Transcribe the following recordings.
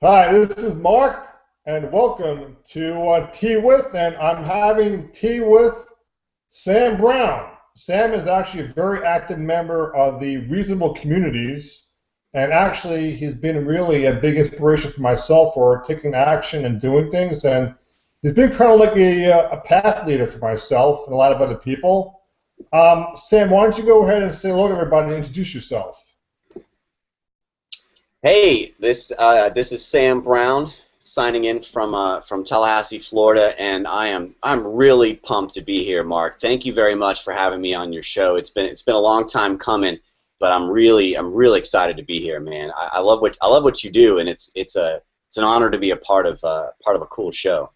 Hi, this is Mark, and welcome to Tea With, and I'm having tea with Sam Brown. Sam is actually a very active member of the Reasonable Communities, and actually he's been really a big inspiration for myself for taking action and doing things, and he's been kind of like a path leader for myself and a lot of other people. Sam, why don't you go ahead and say hello to everybody and introduce yourself? Hey, this is Sam Brown signing in from Tallahassee, Florida, and I'm really pumped to be here, Mark. Thank you very much for having me on your show. It's been a long time coming, but I'm really excited to be here, man. I love what you do, and it's an honor to be a part of a cool show.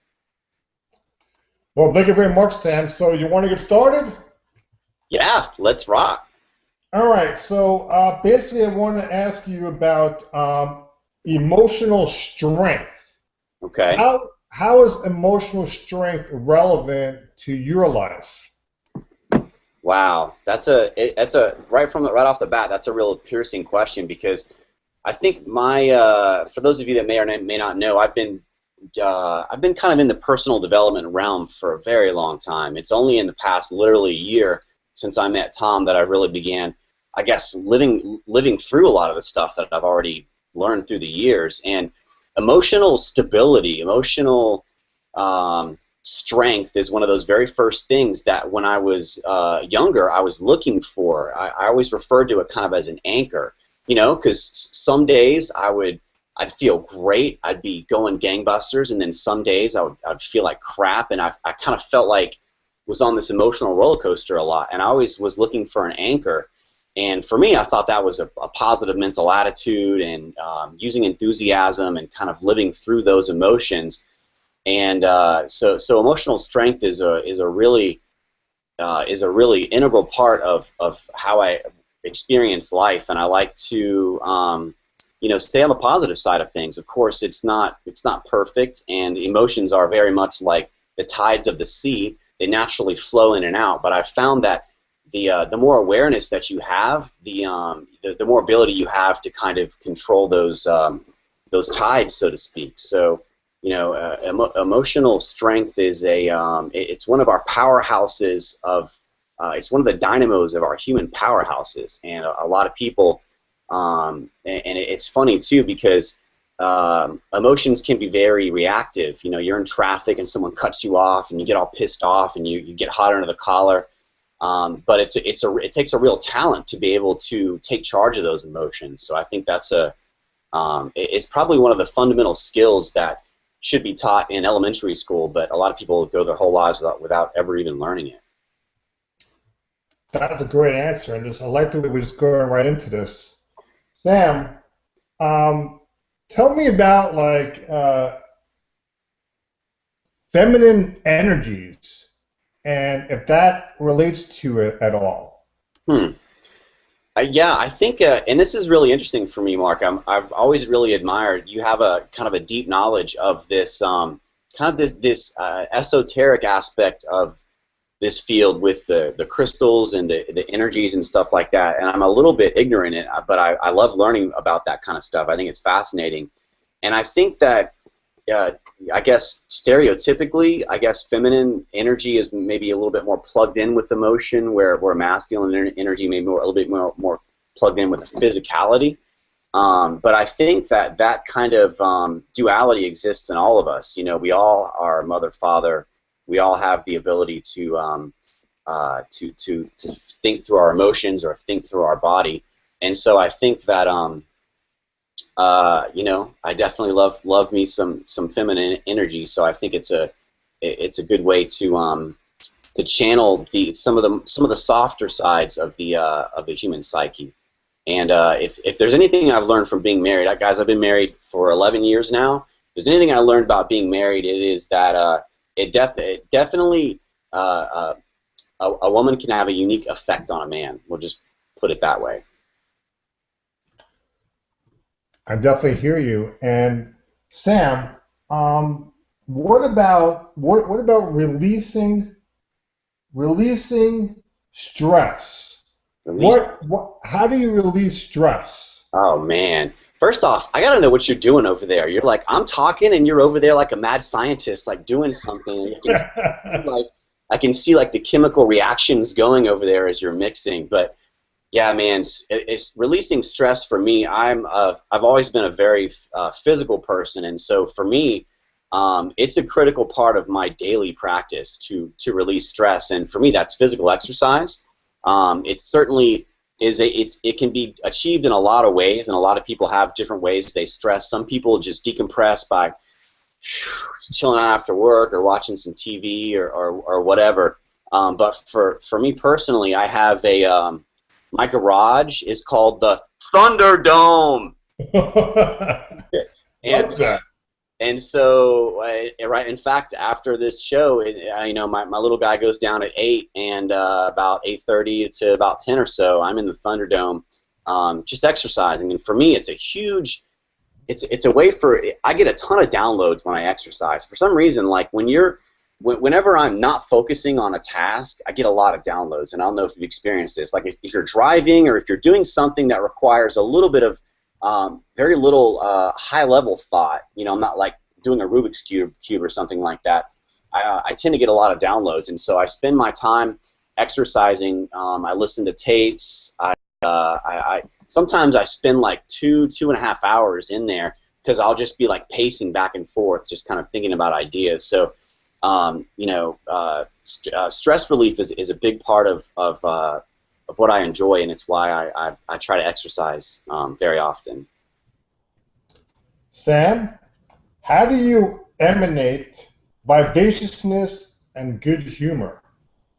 Well, thank you very much, Sam. So you want to get started? Yeah, let's rock. All right, so basically, I want to ask you about emotional strength. Okay. How is emotional strength relevant to your life? Wow, right off the bat, that's a real piercing question because I think for those of you that may or may not know, I've been kind of in the personal development realm for a very long time. It's only in the past literally a year since I met Tom that I really began, I guess, living through a lot of the stuff that I've already learned through the years. And emotional stability, emotional strength is one of those very first things that when I was younger I was looking for. I always referred to it kind of as an anchor, because some days I'd feel great, I'd be going gangbusters, and then some days I'd feel like crap, and I kind of felt like was on this emotional roller coaster a lot, and I always was looking for an anchor. And for me, I thought that was a positive mental attitude and using enthusiasm and kind of living through those emotions. And so emotional strength is a really integral part of how I experience life, and I like to stay on the positive side of things. Of course, it's not perfect, and emotions are very much like the tides of the sea. They naturally flow in and out. But I've found that the more awareness that you have, the more ability you have to kind of control those tides, so to speak. So emotional strength is it's one of our powerhouses it's one of the dynamos of our human powerhouses, and a lot of people. And it's funny too because emotions can be very reactive. You're in traffic and someone cuts you off, and you get all pissed off, and you get hot under the collar. But it takes a real talent to be able to take charge of those emotions. So I think it's probably one of the fundamental skills that should be taught in elementary school, but a lot of people go their whole lives without ever even learning it. That's a great answer, and I like the way we're just going right into this. Sam, um, tell me about like feminine energies and if that relates to it at all. Hmm. Yeah, I think, and this is really interesting for me, Mark. I've always really admired you have a kind of a deep knowledge of this, kind of this esoteric aspect of this field with the crystals and the energies and stuff like that. And I'm a little bit ignorant in it, but I love learning about that kind of stuff. I think it's fascinating, and I think that uh, I guess stereotypically, I guess feminine energy is maybe a little bit more plugged in with emotion, where masculine energy may be a little bit more plugged in with physicality. But I think that kind of duality exists in all of us. We all are mother, father. We all have the ability to think through our emotions or think through our body. And so I think that I definitely love me some feminine energy. So I think it's a good way to channel some of the softer sides of the human psyche. And if there's anything I've learned from being married, guys, I've been married for 11 years now. If there's anything I learned about being married, it is that it definitely a woman can have a unique effect on a man. We'll just put it that way. I definitely hear you. And Sam, what about releasing stress? Release. How do you release stress? Oh man. First off, I gotta know what you're doing over there. You're like, I'm talking, and you're over there like a mad scientist, like doing something. I can see like the chemical reactions going over there as you're mixing. But yeah, man, it's releasing stress for me. I've always been a very physical person, and so for me, it's a critical part of my daily practice to release stress. And for me, that's physical exercise. It certainly it can be achieved in a lot of ways, and a lot of people have different ways they stress. Some people just decompress by chilling out after work or watching some TV or whatever. But for me personally, I have my garage is called the Thunderdome. Love that. And so, right. In fact, after this show, my little guy goes down at 8, and about 8:30 to about 10 or so, I'm in the Thunderdome, just exercising. And for me, it's a huge. It's a way I get a ton of downloads when I exercise. For some reason, like whenever I'm not focusing on a task, I get a lot of downloads. And I don't know if you've experienced this. Like if you're driving or if you're doing something that requires a little bit of very little high-level thought. I'm not like doing a Rubik's cube or something like that. I tend to get a lot of downloads, and so I spend my time exercising. I listen to tapes. Sometimes I spend like 2.5 hours in there because I'll just be like pacing back and forth, just kind of thinking about ideas. So, stress relief is a big part of what I enjoy, and it's why I try to exercise very often. Sam, how do you emanate vivaciousness and good humor?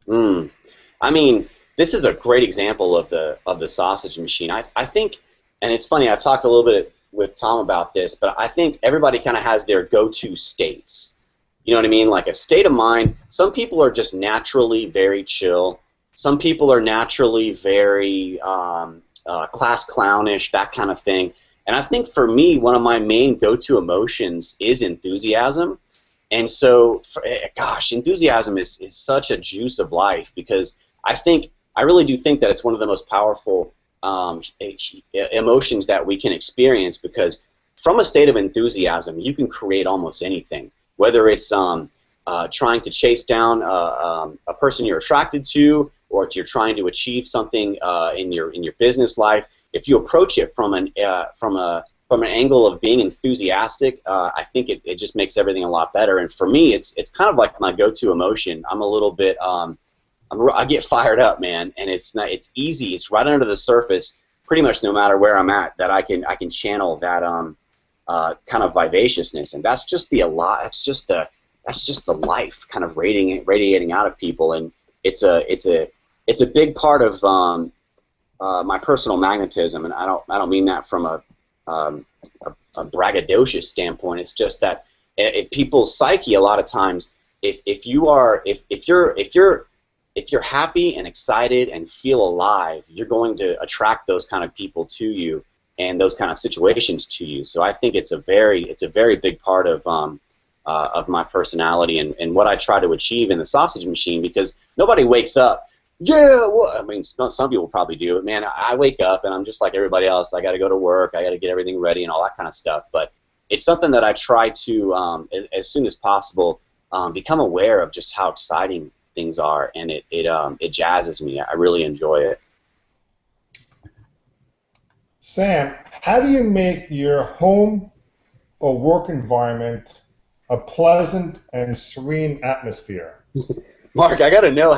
I mean, this is a great example of the sausage machine. I think, and it's funny, I've talked a little bit with Tom about this, but I think everybody kind of has their go-to states. You know what I mean? Like a state of mind. Some people are just naturally very chill. Some people are naturally very class clownish, that kind of thing. And I think for me, one of my main go-to emotions is enthusiasm. And so, enthusiasm is such a juice of life, because I really do think that it's one of the most powerful emotions that we can experience, because from a state of enthusiasm, you can create almost anything, whether it's trying to chase down a person you're attracted to, or if you're trying to achieve something in your business life. If you approach it from an angle of being enthusiastic, I think it just makes everything a lot better. And for me, it's kind of like my go-to emotion. I'm a little bit I get fired up, man, and it's easy. It's right under the surface, pretty much no matter where I'm at, that I can channel that kind of vivaciousness, and that's just the life kind of radiating out of people, and it's a big part of my personal magnetism, and I don't mean that from a braggadocious standpoint. It's just that people's psyche a lot of times, if you're happy and excited and feel alive, you're going to attract those kind of people to you and those kind of situations to you. So I think it's a very big part of my personality and what I try to achieve in the sausage machine, because nobody wakes up. Yeah, well, I mean, some people probably do, but man, I wake up and I'm just like everybody else. I got to go to work. I got to get everything ready and all that kind of stuff. But it's something that I try to, as soon as possible, become aware of just how exciting things are, and it jazzes me. I really enjoy it. Sam, how do you make your home or work environment a pleasant and serene atmosphere? Mark, I got to know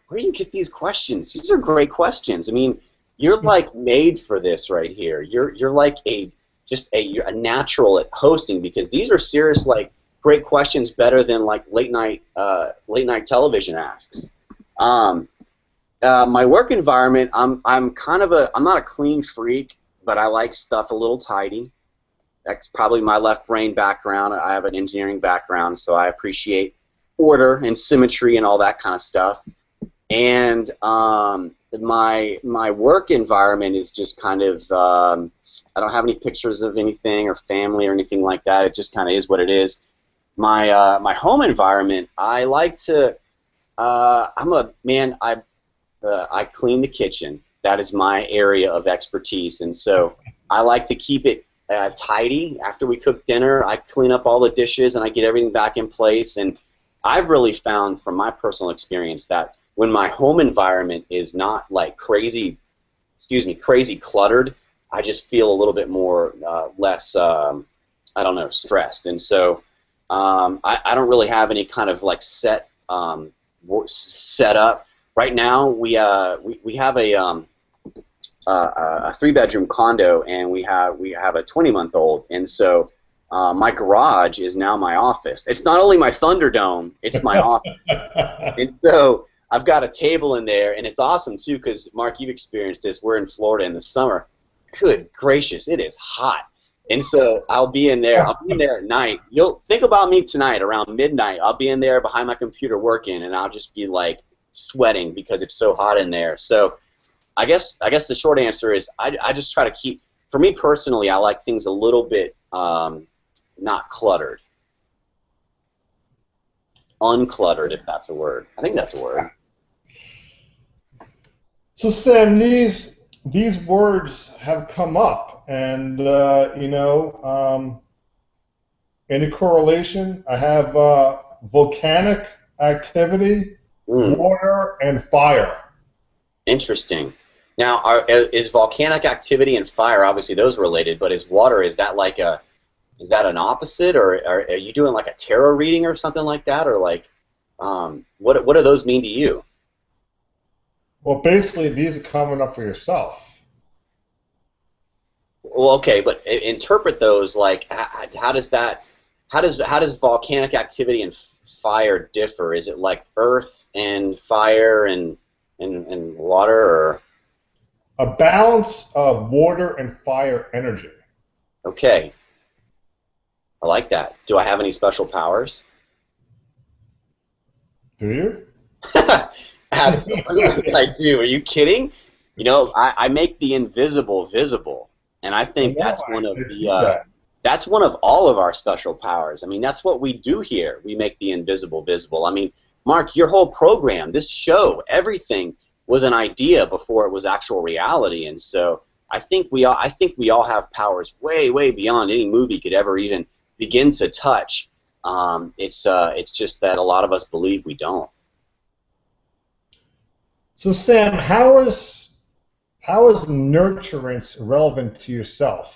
where do you get these questions? These are great questions. I mean, you're like made for this right here. You're like you're a natural at hosting, because these are serious, like, great questions, better than like late night television asks. My work environment, I'm not a clean freak, but I like stuff a little tidy. That's probably my left brain background. I have an engineering background, so I appreciate order and symmetry and all that kind of stuff. And my work environment is just kind of, I don't have any pictures of anything or family or anything like that. It just kind of is what it is. My home environment, I like to, I clean the kitchen. That is my area of expertise, and so I like to keep it tidy. After we cook dinner, I clean up all the dishes and I get everything back in place. And I've really found from my personal experience that when my home environment is not like crazy, crazy cluttered, I just feel a little bit more less, I don't know, stressed. And so I don't really have any kind of like set up. Right now, we have a 3-bedroom condo, and we have a 20-month-old, and so my garage is now my office. It's not only my Thunderdome, it's my office. And so I've got a table in there, and it's awesome too because Mark, you've experienced this. We're in Florida in the summer. Good gracious, it is hot. And so I'll be in there. I'll be in there at night. You'll think about me tonight around midnight. I'll be in there behind my computer working, and I'll just be like sweating because it's so hot in there. So I guess the short answer is I just try to keep. For me personally, I like things a little bit not cluttered, uncluttered, if that's a word. I think that's a word. So Sam, these words have come up, and any correlation? I have volcanic activity, water, and fire. Interesting. Now, is volcanic activity and fire, obviously those related, but is water, is that an opposite, or are you doing like a tarot reading or something like that, or like what do those mean to you? Well, basically, these are coming up for yourself. Well, okay, but interpret those like how does volcanic activity and fire differ? Is it like earth and fire and water, or a balance of water and fire energy? Okay, I like that. Do I have any special powers? Do you? Absolutely, I do. Are you kidding? You know, I make the invisible visible, and I think that's one of that's one of all of our special powers. I mean, that's what we do here. We make the invisible visible. I mean, Mark, your whole program, this show, everything was an idea before it was actual reality, and so I think we all have powers way beyond any movie could ever even begin to touch. It's just that a lot of us believe we don't. So Sam, how is nurturance relevant to yourself?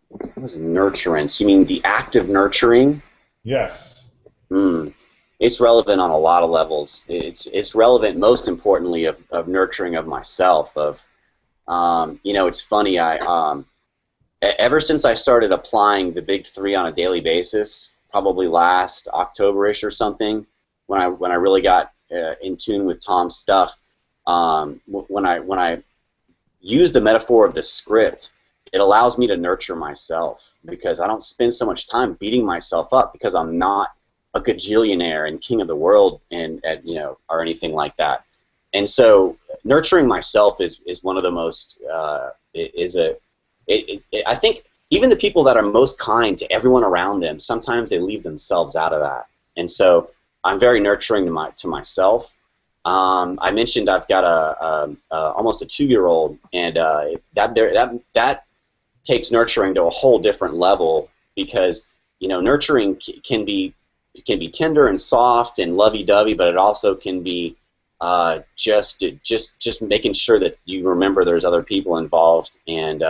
What is nurturance? You mean the act of nurturing? Yes. It's relevant on a lot of levels. It's relevant, most importantly, of nurturing of myself. It's funny. Ever since I started applying the big 3 on a daily basis, probably last October-ish or something, when I really got in tune with Tom's stuff, when I use the metaphor of the script, it allows me to nurture myself because I don't spend so much time beating myself up because I'm not a gajillionaire and king of the world or anything like that. And so nurturing myself is one of the most I think even the people that are most kind to everyone around them, sometimes they leave themselves out of that. And so I'm very nurturing to myself. I mentioned I've got almost a 2-year-old, and that takes nurturing to a whole different level because nurturing can be tender and soft and lovey-dovey, but it also can be just making sure that you remember there's other people involved, and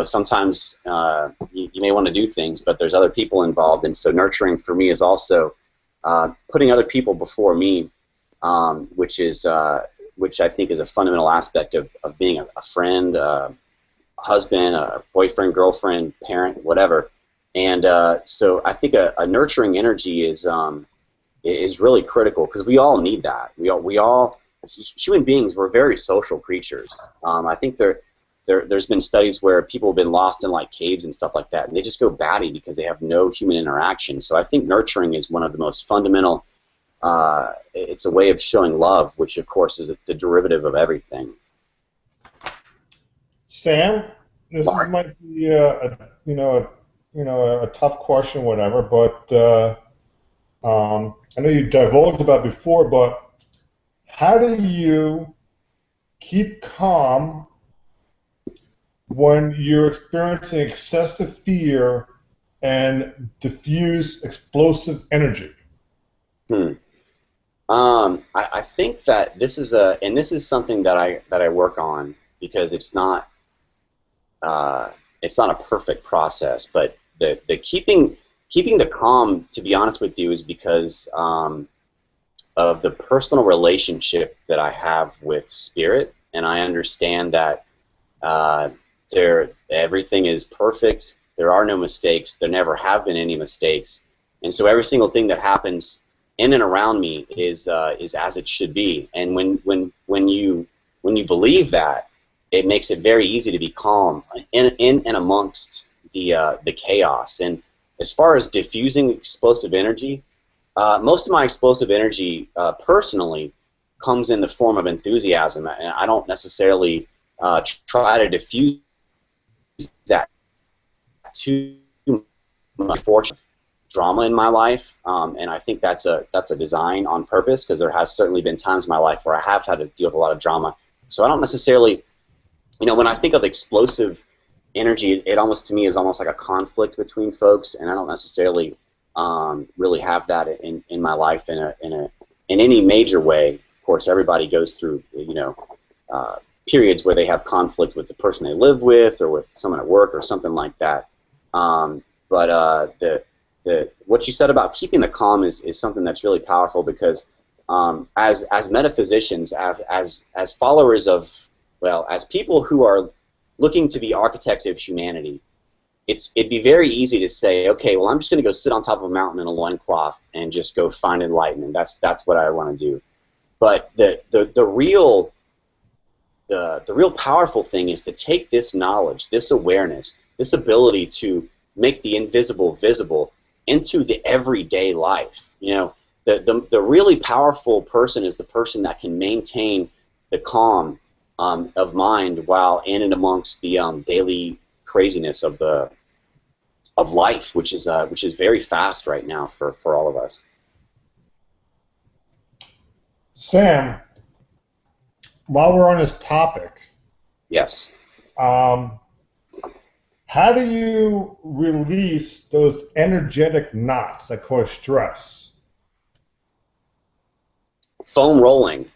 sometimes you may want to do things, but there's other people involved, and so nurturing for me is also putting other people before me, which I think is a fundamental aspect of being a friend, a husband, a boyfriend, girlfriend, parent, whatever. And so I think a nurturing energy is really critical because we all need that. We all human beings, we're very social creatures. I think there's been studies where people have been lost in like caves and stuff like that, and they just go batty because they have no human interaction. So I think nurturing is one of the most fundamental. It's a way of showing love, which of course is the derivative of everything. Sam, this might be a tough question, whatever, but I know you divulged about before, but how do you keep calm when you're experiencing excessive fear and diffuse explosive energy? Hmm. I think that this is and this is something that I work on because it's not a perfect process, but the keeping the calm, to be honest with you, is because of the personal relationship that I have with spirit, and I understand that everything is perfect. There are no mistakes. There never have been any mistakes, and so every single thing that happens in and around me is as it should be. And when you believe that, it makes it very easy to be calm in and amongst the chaos. And as far as diffusing explosive energy, most of my explosive energy personally comes in the form of enthusiasm, and I don't necessarily try to diffuse that too much. Fortunate drama in my life, and I think that's a design on purpose, because there has certainly been times in my life where I have had to deal with a lot of drama. So I don't necessarily, when I think of explosive energy, it almost, to me, is almost like a conflict between folks, and I don't necessarily really have that in my life in any major way. Of course, everybody goes through periods where they have conflict with the person they live with, or with someone at work, or something like that. But what you said about keeping the calm is something that's really powerful, because as metaphysicians, as followers of, well, as people who are looking to be architects of humanity, it'd be very easy to say, okay, well, I'm just going to go sit on top of a mountain in a loincloth and just go find enlightenment. That's what I want to do. But the real powerful thing is to take this knowledge, this awareness, this ability to make the invisible visible into the everyday life. The really powerful person is the person that can maintain the calm of mind while in and amongst the daily craziness of life, which is very fast right now for all of us. Sam, while we're on this topic, yes. How do you release those energetic knots that cause stress? Foam rolling.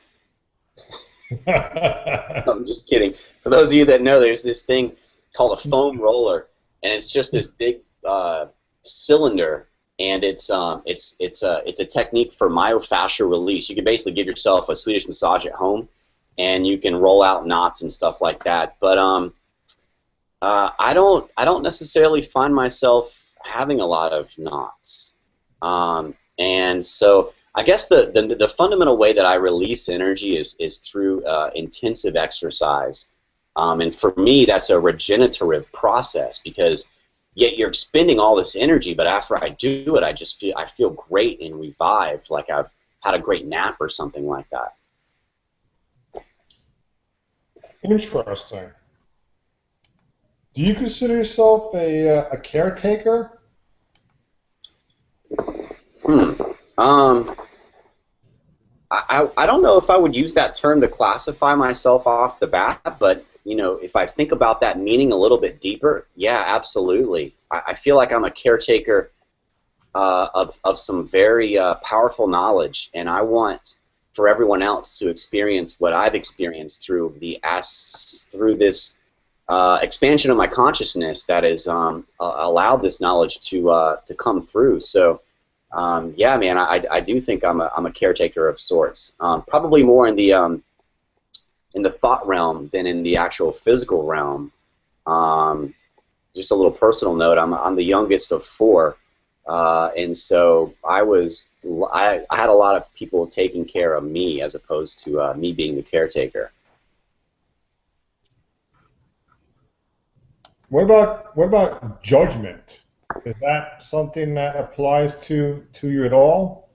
I'm just kidding. For those of you that know, there's this thing called a foam roller, and it's just this big cylinder, and it's a technique for myofascial release. You can basically give yourself a Swedish massage at home, and you can roll out knots and stuff like that. But I don't necessarily find myself having a lot of knots, and so I guess the fundamental way that I release energy is through intensive exercise, and for me that's a regenerative process, because yet you're expending all this energy, but after I do it, I feel great and revived, like I've had a great nap or something like that. Interesting. Do you consider yourself a caretaker? I don't know if I would use that term to classify myself off the bat, but if I think about that meaning a little bit deeper, yeah, absolutely. I feel like I'm a caretaker of some very powerful knowledge, and I want for everyone else to experience what I've experienced through this expansion of my consciousness that has allowed this knowledge to come through. So, yeah, man, I do think I'm a caretaker of sorts. Probably more in the thought realm than in the actual physical realm. Just a little personal note: I'm the youngest of four, and so I had a lot of people taking care of me as opposed to me being the caretaker. What about judgment? Is that something that applies to you at all?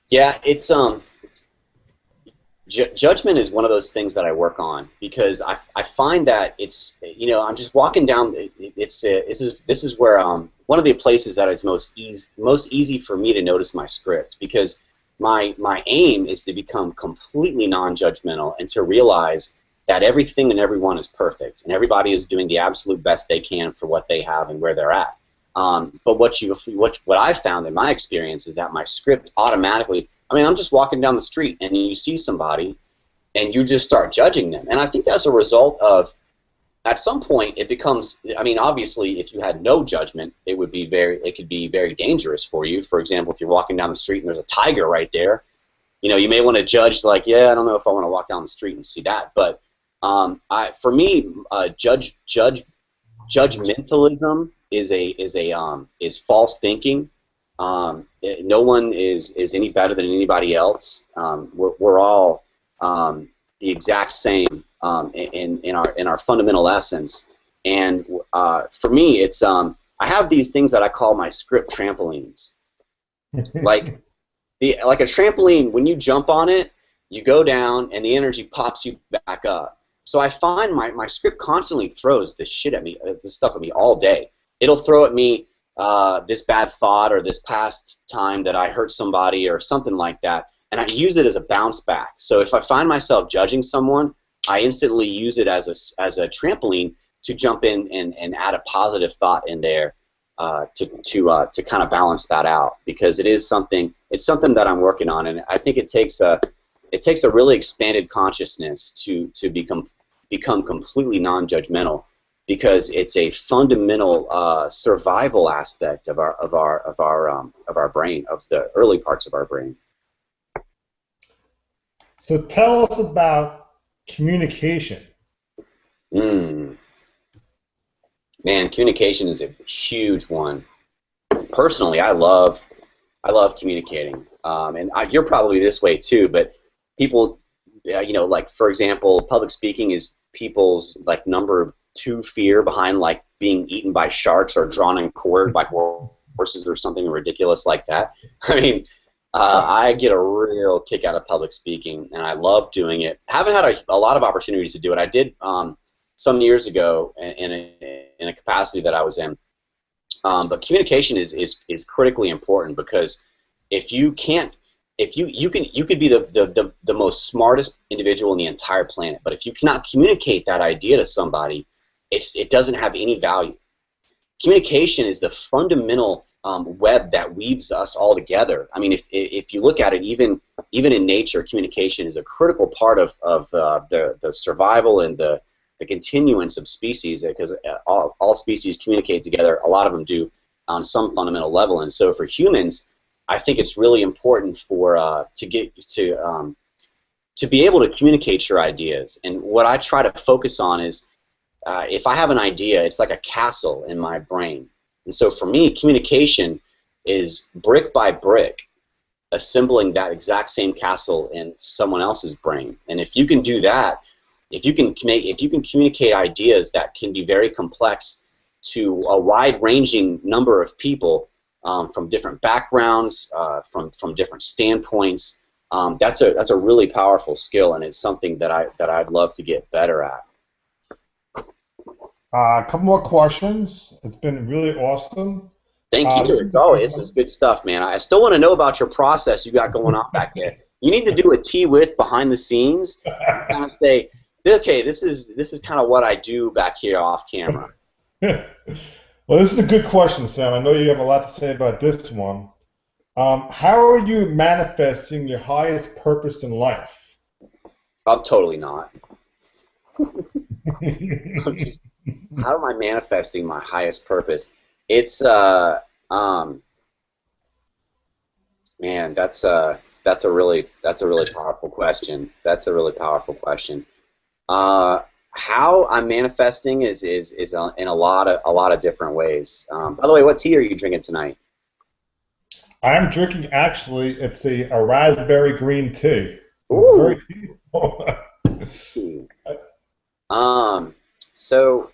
Yeah, it's judgment is one of those things that I work on, because I find that it's, I'm just walking down. This is where one of the places that it's most easy for me to notice my script, because my aim is to become completely non-judgmental and to realize that everything and everyone is perfect and everybody is doing the absolute best they can for what they have and where they're at. But what I've found in my experience is that my script automatically, I mean, I'm just walking down the street and you see somebody and you just start judging them. And I think that's a result of, at some point it becomes, I mean, obviously if you had no judgment, it could be very dangerous for you. For example, if you're walking down the street and there's a tiger right there, you know, you may want to judge, like, yeah, I don't know if I want to walk down the street and see that. But for me, judgmentalism is false thinking. No one is any better than anybody else. We're all the exact same in our fundamental essence. And for me, it's I have these things that I call my script trampolines. Like a trampoline, when you jump on it, you go down and the energy pops you back up. So I find my script constantly throws this shit at me, this stuff at me all day. It'll throw at me this bad thought or this past time that I hurt somebody or something like that, and I use it as a bounce back. So if I find myself judging someone, I instantly use it as a trampoline to jump in and add a positive thought in there to kind of balance that out, because it's something that I'm working on, and I think it takes a really expanded consciousness to become completely non-judgmental, because it's a fundamental survival aspect of our brain, of the early parts of our brain. So tell us about communication. Man, communication is a huge one. Personally, I love communicating, and you're probably this way too. But people, you know, like for example, public speaking is people's like number 2 fear behind like being eaten by sharks or drawn and quartered by horses or something ridiculous like that. I mean, I get a real kick out of public speaking, and I love doing it. Haven't had a lot of opportunities to do it. I did some years ago in a capacity that I was in. But communication is critically important, because if you can't, you could be the most smartest individual in the entire planet, but if you cannot communicate that idea to somebody, it doesn't have any value. Communication is the fundamental web that weaves us all together. I mean, if you look at it, even in nature, communication is a critical part of the survival and the continuance of species, because all species communicate together. A lot of them do on some fundamental level, and so for humans, I think it's really important to be able to communicate your ideas. And what I try to focus on is, if I have an idea, it's like a castle in my brain. And so for me, communication is brick by brick assembling that exact same castle in someone else's brain. And if you can do that, if you can communicate ideas that can be very complex to a wide-ranging number of people, from different backgrounds, from different standpoints, that's a really powerful skill, and it's something that I'd love to get better at. A couple more questions. It's been really awesome. Thank you. As always, this is good stuff, man. I still want to know about your process you got going on back there. You need to do a T-With behind the scenes, kind of say, okay, this is kind of what I do back here off camera. Well, this is a good question, Sam. I know you have a lot to say about this one. How are you manifesting your highest purpose in life? I'm totally not. How am I manifesting my highest purpose? It's man, that's a really powerful question. That's a really powerful question. How I'm manifesting is in a lot of different ways. By the way, what tea are you drinking tonight? I'm drinking, actually, it's a raspberry green tea. Ooh. So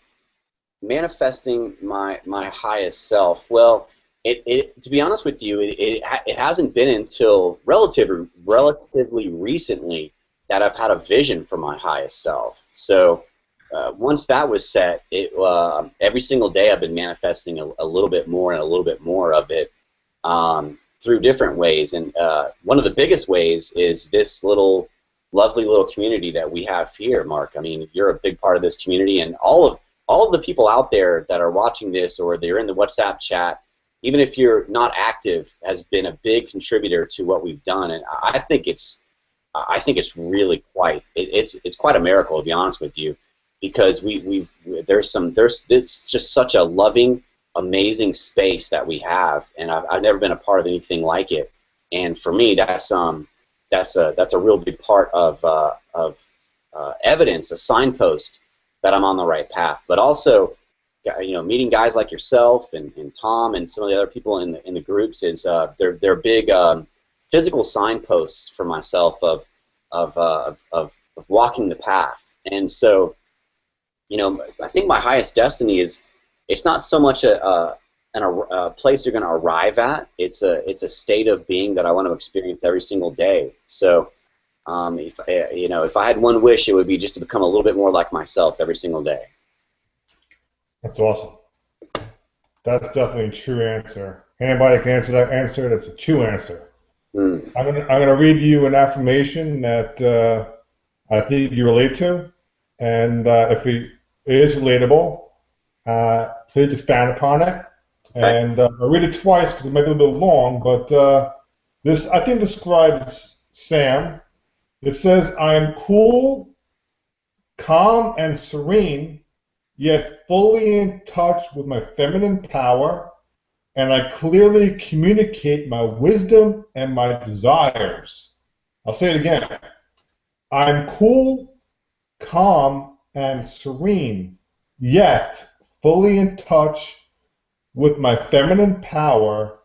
manifesting my highest self. Well, to be honest with you, it hasn't been until relatively recently that I've had a vision for my highest self. So once that was set, every single day I've been manifesting a little bit more and a little bit more of it. through different ways, and one of the biggest ways is this lovely little community that we have here, Mark. I mean, you're a big part of this community, and all of the people out there that are watching this or they're in the WhatsApp chat, even if you're not active, has been a big contributor to what we've done, and I think it's really it's quite a miracle, to be honest with you, because there's this just such a loving, amazing space that we have, and I've never been a part of anything like it, and for me that's a real big part of evidence, a signpost that I'm on the right path. But also, meeting guys like yourself and Tom and some of the other people in the groups is they're big physical signposts for myself of walking the path. And so, I think my highest destiny is, it's not so much a place you're going to arrive at. It's a state of being that I want to experience every single day. So, if I had one wish, it would be just to become a little bit more like myself every single day. That's awesome. That's definitely a true answer. Anybody can answer that answer. That's a true answer. I'm gonna read you an affirmation that I think you relate to, and if it is relatable, please expand upon it. Okay. And I'll read it twice because it might be a little long, but this, I think, describes Sam. It says, "I am cool, calm, and serene, yet fully in touch with my feminine power, and I clearly communicate my wisdom and my desires." I'll say it again. "I'm cool, calm, and serene, yet fully in touch with my feminine power,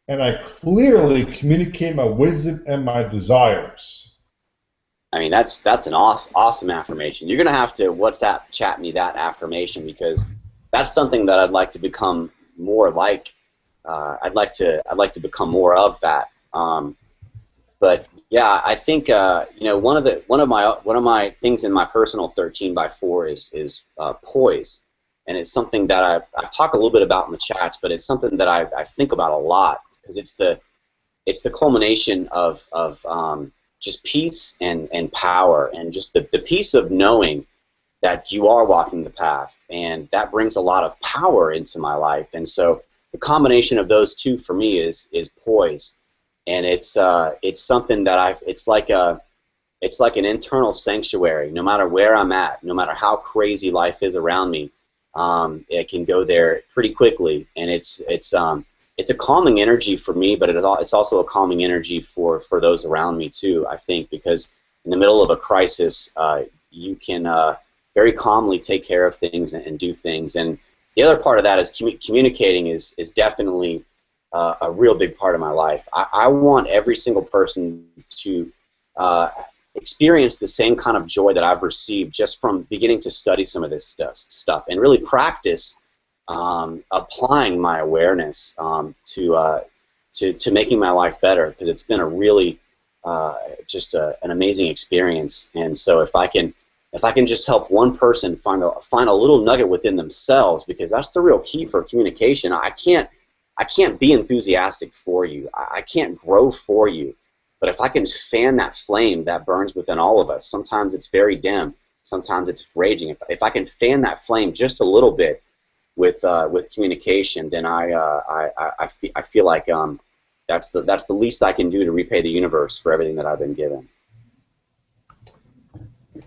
and I clearly communicate my wisdom and my desires." I mean, that's an awesome affirmation. You're gonna have to WhatsApp chat me that affirmation, because that's something that I'd like to become more like. I'd like to become more of that. But yeah, I think one of my things in my personal 13x4 is poise, and it's something that I talk a little bit about in the chats, but it's something that I think about a lot, because it's the culmination of just peace and power, and just the peace of knowing that you are walking the path, and that brings a lot of power into my life. And so the combination of those two for me is poise, and it's something that it's like an internal sanctuary. No matter where I'm at, no matter how crazy life is around me, it can go there pretty quickly, and it's a calming energy for me, but it's also a calming energy for those around me too, I think, because in the middle of a crisis, you can very calmly take care of things and do things. And the other part of that is communicating is definitely a real big part of my life. I want every single person to experience the same kind of joy that I've received just from beginning to study some of this stuff and really practice applying my awareness to making my life better, because it's been a really just an amazing experience. And so if I can just help one person find a little nugget within themselves, because that's the real key for communication. I can't be enthusiastic for you. I can't grow for you. But if I can fan that flame that burns within all of us, sometimes it's very dim, sometimes it's raging. If I can fan that flame just a little bit with communication, then I feel like that's the least I can do to repay the universe for everything that I've been given.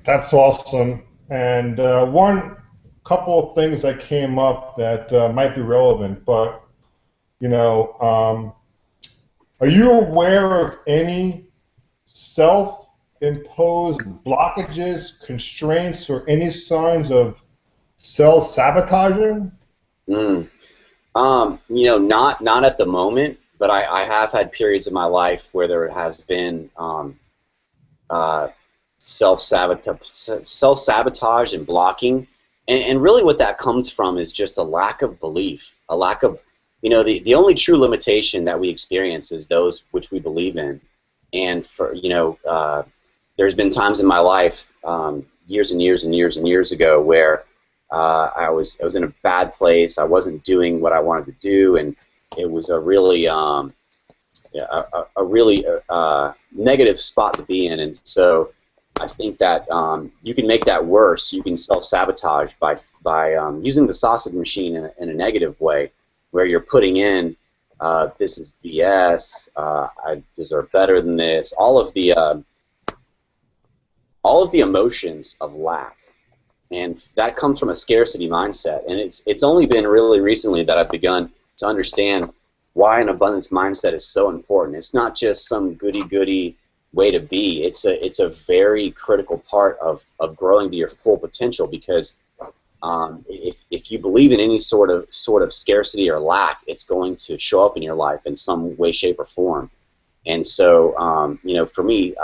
That's awesome. And one couple of things that came up that might be relevant, but are you aware of any self-imposed blockages, constraints, or any signs of self-sabotaging? Not at the moment, but I have had periods of my life where there has been self-sabotage and blocking, and really what that comes from is just a lack of belief, a lack of, the only true limitation that we experience is those which we believe in. And for there's been times in my life, years and years and years and years ago, where I was in a bad place. I wasn't doing what I wanted to do, and it was a really a really negative spot to be in, and so I think that you can make that worse. You can self-sabotage by using the sausage machine in a negative way, where you're putting in this is BS. I deserve better than this. All of the emotions of lack, and that comes from a scarcity mindset. And it's only been really recently that I've begun to understand why an abundance mindset is so important. It's not just some goody-goody way to be. It's a very critical part of growing to your full potential, because if you believe in any sort of scarcity or lack, it's going to show up in your life in some way, shape, or form. And so, for me,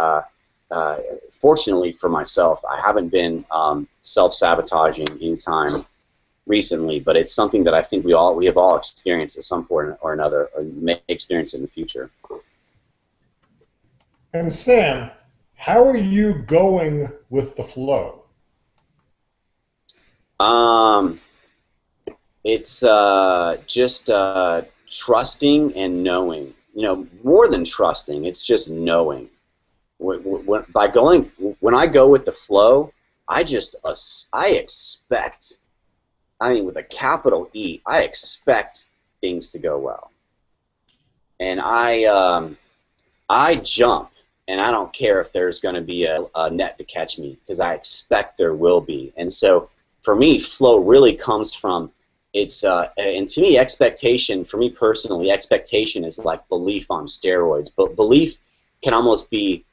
fortunately for myself, I haven't been self-sabotaging anytime recently, but it's something that I think we have all experienced at some point or another, or may experience in the future. And Sam, how are you going with the flow? It's just trusting and knowing. More than trusting, it's just knowing. When I go with the flow, I expect. I mean, with a capital E, I expect things to go well, and I jump, and I don't care if there's going to be a net to catch me, because I expect there will be. And so, for me, flow really comes from and to me, expectation. For me personally, expectation is like belief on steroids. But belief can almost be,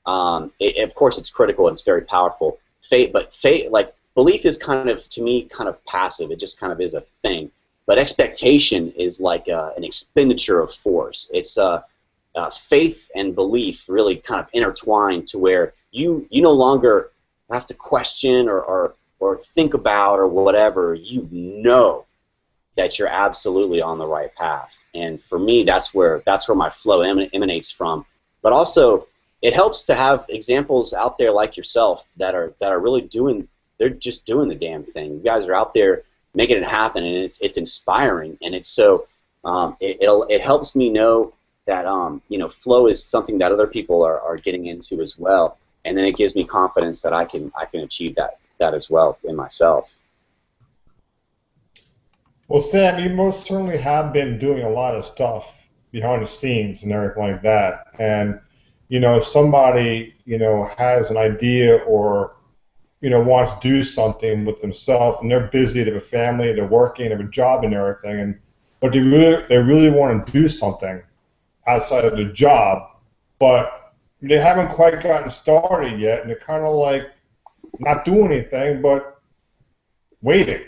of course, it's critical and it's very powerful. Belief is to me, kind of passive. It just kind of is a thing. But expectation is like an expenditure of force. It's faith and belief really kind of intertwined, to where you no longer have to question or think about or whatever. You know that you're absolutely on the right path. And for me, that's where my flow emanates from. But also, it helps to have examples out there like yourself that are really they're just doing the damn thing. You guys are out there making it happen, and it's inspiring. And it's so it helps me know that flow is something that other people are getting into as well, and then it gives me confidence that I can achieve that as well in myself. Well, Sam, you most certainly have been doing a lot of stuff behind the scenes and everything like that. And if somebody has an idea or wants to do something with themselves, and they're busy, they have a family, they're working, they have a job and everything, but they really want to do something outside of the job, but they haven't quite gotten started yet, and they're kind of like not doing anything but waiting.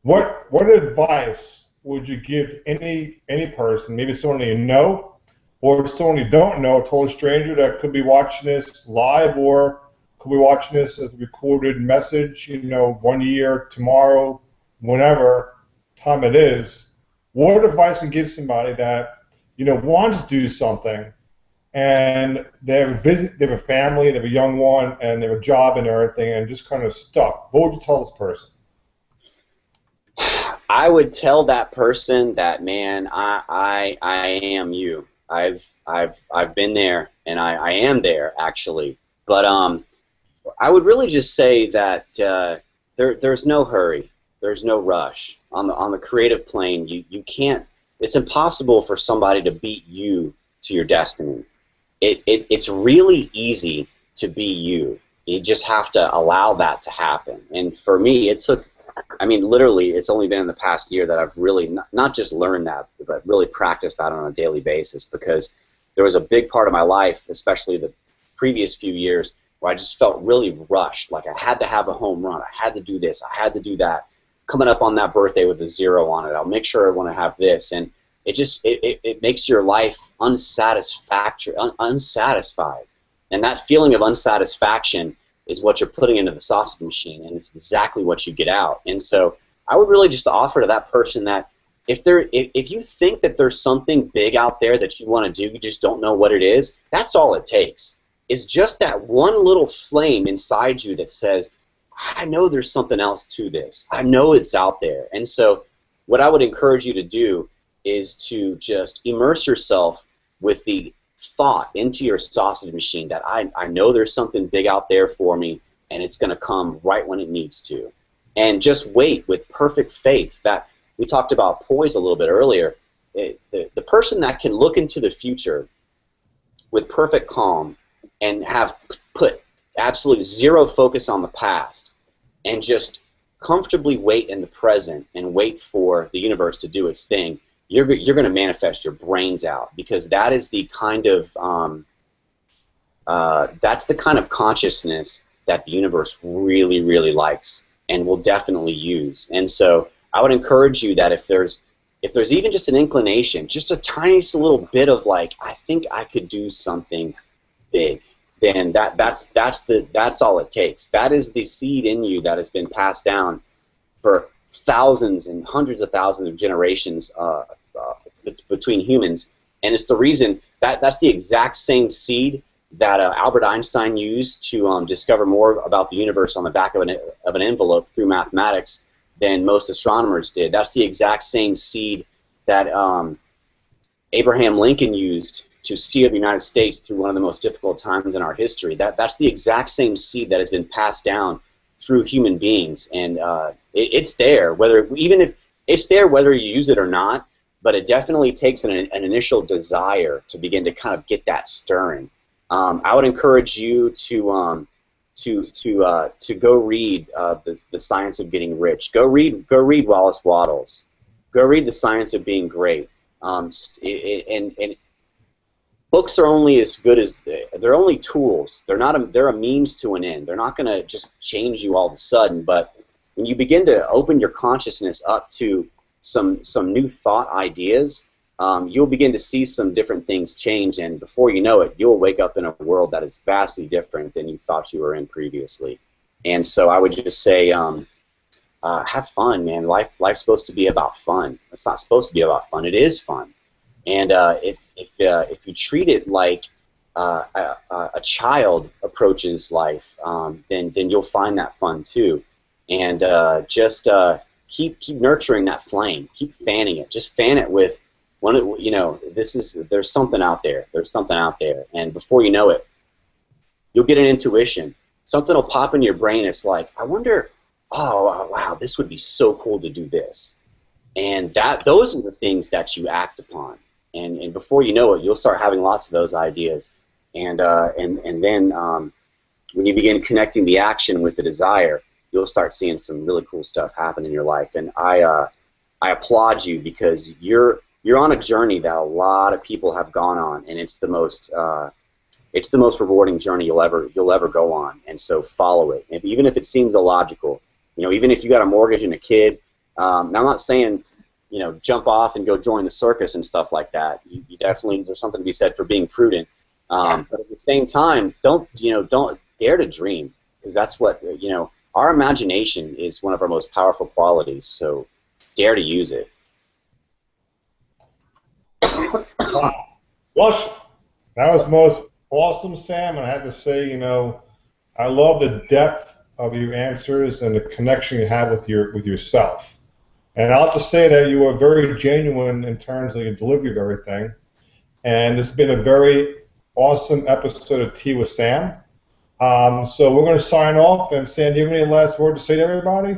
What advice would you give to any person, maybe someone you know, or someone you don't know, a total stranger that could be watching this live or could be watching this as a recorded message, 1 year, tomorrow, whenever time it is? What advice would you give somebody that wants to do something, and they have a family, they have a young one, and they have a job and everything, and just kind of stuck? What would you tell this person? I would tell that person that, man, I am you. I've been there, and I am there actually. But I would really just say that there's no hurry, there's no rush on the creative plane. You can't. It's impossible for somebody to beat you to your destiny. It's really easy to be you. You just have to allow that to happen. And for me, it took. I mean, literally, it's only been in the past year that I've really not just learned that, but really practiced that on a daily basis, because there was a big part of my life, especially the previous few years, where I just felt really rushed, like I had to have a home run, I had to do this, I had to do that, coming up on that birthday with a 0 on it, I'll make sure I want to have this, and it makes your life unsatisfied, and that feeling of unsatisfaction is what you're putting into the sausage machine, and it's exactly what you get out. And so I would really just offer to that person that if you think that there's something big out there that you want to do, you just don't know what it is, that's all it takes. It's just that one little flame inside you that says, I know there's something else to this. I know it's out there. And so what I would encourage you to do is to just immerse yourself with the thought into your sausage machine that I know there's something big out there for me, and it's going to come right when it needs to. And just wait with perfect faith. That we talked about poise a little bit earlier. The person that can look into the future with perfect calm and have put absolute zero focus on the past and just comfortably wait in the present and wait for the universe to do its thing, you're going to manifest your brains out, because that is the kind of consciousness that the universe really, really likes and will definitely use. And so I would encourage you that if there's even just an inclination, just a tiny little bit of like, I think I could do something big, then that's all it takes. That is the seed in you that has been passed down for thousands and hundreds of thousands of generations between humans, and it's the reason that's the exact same seed that Albert Einstein used to discover more about the universe on the back of an envelope through mathematics than most astronomers did. That's the exact same seed that Abraham Lincoln used to steer the United States through one of the most difficult times in our history. That's the exact same seed that has been passed down through human beings, and it's there, whether you use it or not. But it definitely takes an initial desire to begin to kind of get that stirring. I would encourage you to go read the Science of Getting Rich. Go read Wallace Wattles. Go read The Science of Being Great. And books are only as good as they're only tools. They're a means to an end. They're not going to just change you all of a sudden. But when you begin to open your consciousness up to some new thought ideas, you'll begin to see some different things change, and before you know it, you'll wake up in a world that is vastly different than you thought you were in previously. And so I would just say, have fun, man. Life's supposed to be about fun. It's not supposed to be about fun. It is fun. And if you treat it like a child approaches life, then you'll find that fun too. And keep nurturing that flame. Keep fanning it. Just fan it with there's something out there. There's something out there, and before you know it, you'll get an intuition. Something will pop in your brain. It's like, I wonder. Oh wow, this would be so cool to do this, and those are the things that you act upon. And before you know it, you'll start having lots of those ideas, and then when you begin connecting the action with the desire, you'll start seeing some really cool stuff happen in your life. And I applaud you, because you're on a journey that a lot of people have gone on, and it's the most rewarding journey you'll ever go on. And so follow it, even if it seems illogical. Even if you got a mortgage and a kid. Now I'm not saying jump off and go join the circus and stuff like that. You definitely, there's something to be said for being prudent. But at the same time, don't dare to dream, because that's what our imagination is one of our most powerful qualities. So dare to use it. Gosh, that was most awesome, Sam. And I have to say, I love the depth of your answers and the connection you have with yourself. And I'll have to say that you are very genuine in terms of your delivery of everything. And it's been a very awesome episode of Tea with Sam. So we're going to sign off. And Sam, do you have any last word to say to everybody?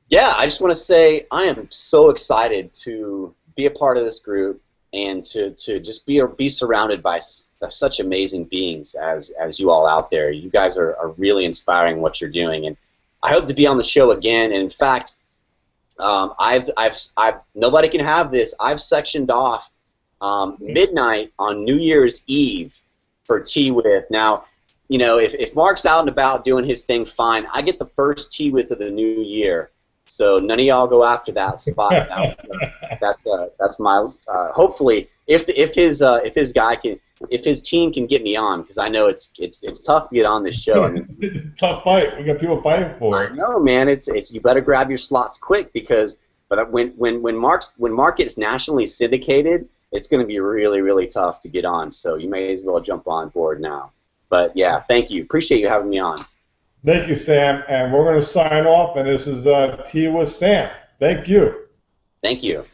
Yeah, I just want to say I am so excited to be a part of this group and to just be surrounded by such amazing beings as you all out there. You guys are really inspiring what you're doing, and I hope to be on the show again. And in fact, I've nobody can have this. I've sectioned off midnight on New Year's Eve for Tea With. Now, if Mark's out and about doing his thing, fine. I get the first Tea With of the new year. So none of y'all go after that spot. That's my hopefully if his team can get me on, because I know it's tough to get on this show. I mean, tough fight. We got people fighting for it. I know, man. It's you better grab your slots quick, because when Mark gets nationally syndicated, it's going to be really, really tough to get on. So you may as well jump on board now. But yeah, thank you. Appreciate you having me on. Thank you, Sam. And we're going to sign off, and this is Tea with Sam. Thank you. Thank you.